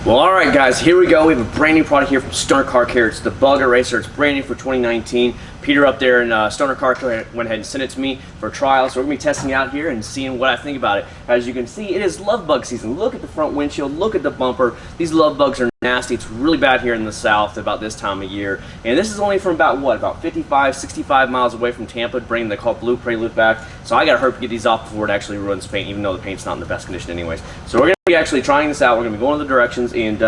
Well, alright guys, here we go. We have a brand new product here from Stoner Car Care. It's the Bug Eraser. It's brand new for 2019. Peter up there in Stoner Car Care went ahead and sent it to me for a trial, so we're going to be testing it out here and seeing what I think about it. As you can see, it is love bug season. Look at the front windshield, look at the bumper. These love bugs are nasty. It's really bad here in the south about this time of year. And this is only from about, what, about 55, 65 miles away from Tampa, bringing the called Blue Prelude back. So I got to hurry to get these off before it actually ruins paint, even though the paint's not in the best condition anyways. So we're going to be actually trying this out. We're going to be going to the directions and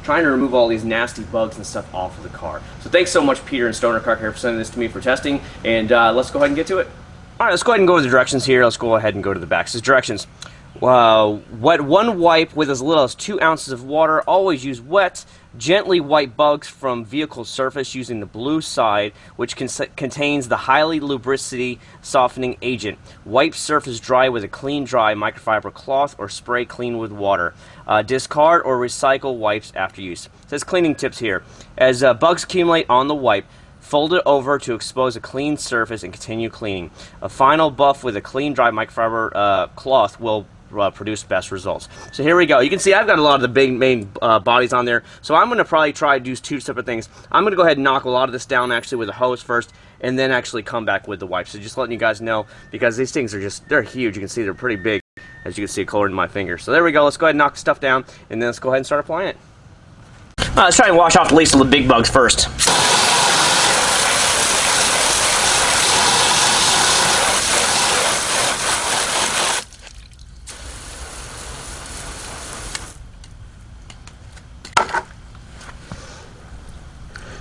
trying to remove all these nasty bugs and stuff off of the car. So thanks so much, Peter and Stoner Car Care, for sending this to me for testing. And let's go ahead and get to it. All right, let's go ahead and go to the directions here. Let's go ahead and go to the back. So directions. Wet one wipe with as little as 2 ounces of water. Always use wet. Gently wipe bugs from vehicle surface using the blue side, which contains the highly lubricity softening agent. Wipe surface dry with a clean dry microfiber cloth or spray clean with water. Discard or recycle wipes after use. It says cleaning tips here. As bugs accumulate on the wipe, fold it over to expose a clean surface and continue cleaning. A final buff with a clean dry microfiber cloth will produce best results. So here we go. You can see I've got a lot of the big main bodies on there, so I'm going to probably try to do 2 separate things. I'm going to go ahead and knock a lot of this down actually with a hose first, and then actually come back with the wipes. So just letting you guys know, because these things are they're huge. You can see they're pretty big, as you can see colored in my finger. So there we go. Let's go ahead and knock the stuff down, and then let's go ahead and start applying it. Let's try and wash off at least the big bugs first.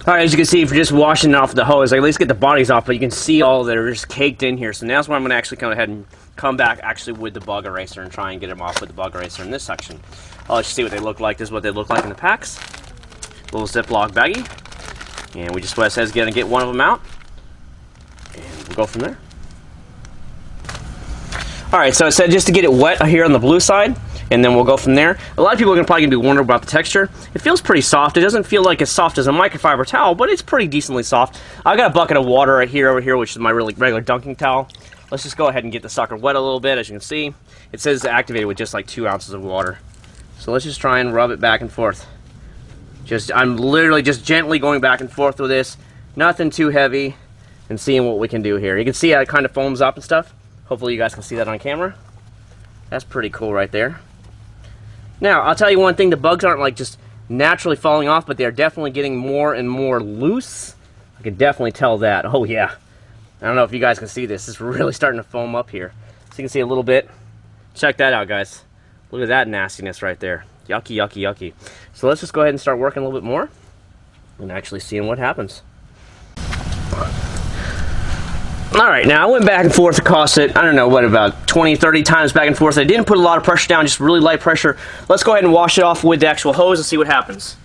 Alright, as you can see, if you're just washing it off the hose, I at least get the bodies off, but you can see all that are just caked in here. So now's where I'm going to actually go ahead and come back actually with the bug eraser and try and get them off with the bug eraser in this section. I'll let you see what they look like. This is what they look like in the packs. Little Ziploc baggie. And we just what it says, going to get one of them out. And we'll go from there. Alright, so it said just to get it wet here on the blue side, and then we'll go from there. A lot of people are probably going to be wondering about the texture. It feels pretty soft. It doesn't feel like as soft as a microfiber towel, but it's pretty decently soft. I've got a bucket of water right here, over here, which is my really regular dunking towel. Let's just go ahead and get the sucker wet a little bit. As you can see, it says activated with just like 2 ounces of water. So let's just try and rub it back and forth. I'm literally just gently going back and forth with this. Nothing too heavy, and seeing what we can do here. You can see how it kind of foams up and stuff. Hopefully you guys can see that on camera. That's pretty cool right there. Now, I'll tell you one thing, the bugs aren't like just naturally falling off, but they're definitely getting more and more loose. I can definitely tell that. Oh yeah. I don't know if you guys can see this. It's really starting to foam up here. So you can see a little bit. Check that out, guys. Look at that nastiness right there. Yucky, yucky, yucky. So let's just go ahead and start working a little bit more and actually seeing what happens. Alright, now I went back and forth across it, I don't know, what, about 20, 30 times back and forth. I didn't put a lot of pressure down, just really light pressure. Let's go ahead and wash it off with the actual hose and see what happens.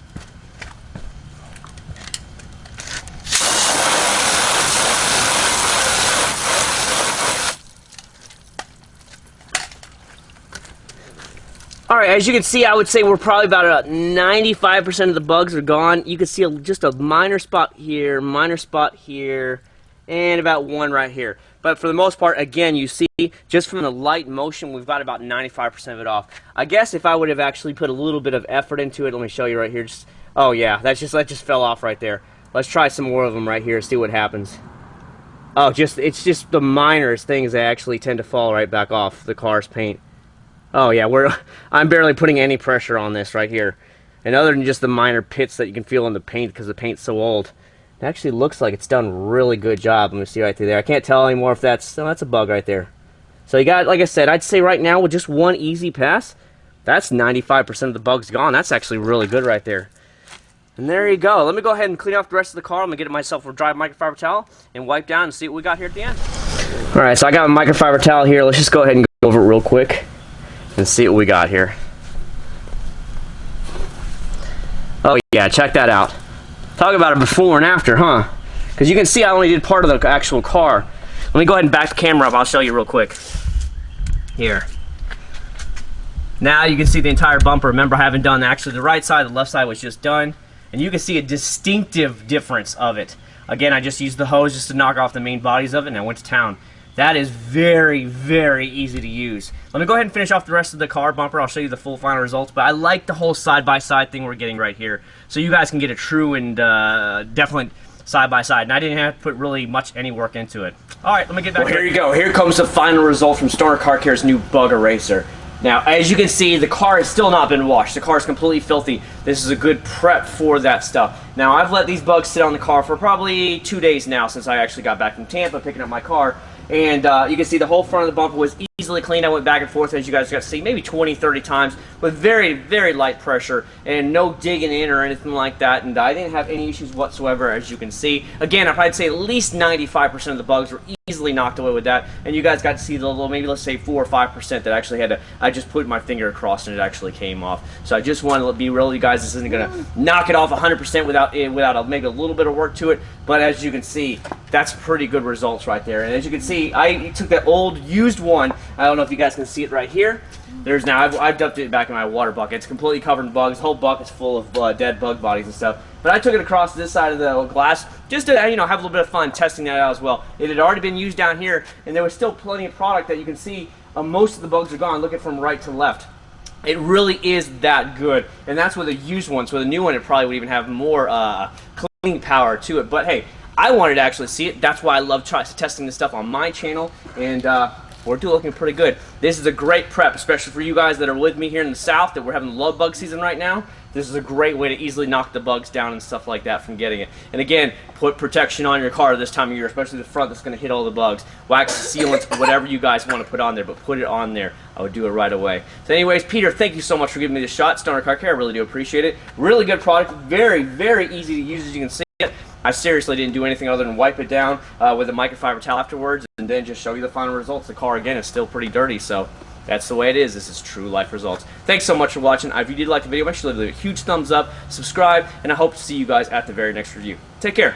Alright, as you can see, I would say we're probably about 95% of the bugs are gone. You can see just a minor spot here, and about 1 right here. But for the most part, again, you see, just from the light motion, we've got about 95% of it off. I guess if I would have actually put a little bit of effort into it, let me show you right here. Oh yeah, that just fell off right there. Let's try some more of them right here, see what happens. Oh, it's just the minorest things that actually tend to fall right back off the car's paint. Oh yeah, I'm barely putting any pressure on this right here. And other than just the minor pits that you can feel in the paint because the paint's so old, it actually looks like it's done a really good job. Let me see right through there. I can't tell anymore if that's a bug right there. So you got, like I said, I'd say right now with just 1 easy pass, that's 95% of the bugs gone. That's actually really good right there. And there you go. Let me go ahead and clean off the rest of the car. I'm going to get myself a dry microfiber towel and wipe down and see what we got here at the end. Alright, so I got a microfiber towel here. Let's just go ahead and go over it real quick and see what we got here. Oh yeah, check that out. Talk about it before and after, huh? Because you can see I only did part of the actual car. Let me go ahead and back the camera up. I'll show you real quick. Here. Now you can see the entire bumper. Remember, I haven't done actually the right side. The left side was just done. And you can see a distinctive difference of it. Again, I just used the hose just to knock off the main bodies of it, and I went to town. That is very, very easy to use. Let me go ahead and finish off the rest of the car bumper. I'll show you the full final results, but I like the whole side-by-side thing we're getting right here. So you guys can get a true and definite side-by-side. And I didn't have to put really much any work into it. All right, let me get back. Well, here you go. Here comes the final result from Stoner Car Care's new Bug Eraser. Now, as you can see, the car has still not been washed. The car is completely filthy. This is a good prep for that stuff. Now, I've let these bugs sit on the car for probably 2 days now since I actually got back from Tampa picking up my car. And you can see the whole front of the bumper was easily cleaned. I went back and forth, as you guys got to see, maybe 20, 30 times with very, very light pressure and no digging in or anything like that. And I didn't have any issues whatsoever, as you can see. Again, I'd say at least 95% of the bugs were easily knocked away with that. And you guys got to see the little, maybe let's say 4 or 5% that actually had to, I just put my finger across and it actually came off. So I just wanted to be real, you guys. This isn't going to knock it off 100% without maybe a little bit of work to it. But as you can see, that's pretty good results right there. And as you can see, I took that old used one. I don't know if you guys can see it right here. There's now, I've dumped it back in my water bucket. It's completely covered in bugs. The whole bucket's full of dead bug bodies and stuff. But I took it across this side of the glass just to, you know, have a little bit of fun testing that out as well. It had already been used down here, and there was still plenty of product that you can see. Most of the bugs are gone. Look at from right to left. It really is that good, and that's with a used one. So with a new one, it probably would even have more cleaning power to it. But hey, I wanted to actually see it. That's why I love testing this stuff on my channel, and we're looking pretty good. This is a great prep, especially for you guys that are with me here in the South, that we're having love bug season right now. This is a great way to easily knock the bugs down and stuff like that from getting it. And again, put protection on your car this time of year, especially the front that's going to hit all the bugs. Wax, sealants, whatever you guys want to put on there, but put it on there. I would do it right away. So anyways, Peter, thank you so much for giving me this shot. Stoner Car Care, I really do appreciate it. Really good product. Very, very easy to use, as you can see it. I seriously didn't do anything other than wipe it down with a microfiber towel afterwards and then just show you the final results. The car, again, is still pretty dirty, so that's the way it is. This is true life results. Thanks so much for watching. If you did like the video, make sure to leave a huge thumbs up, subscribe, and I hope to see you guys at the very next review. Take care.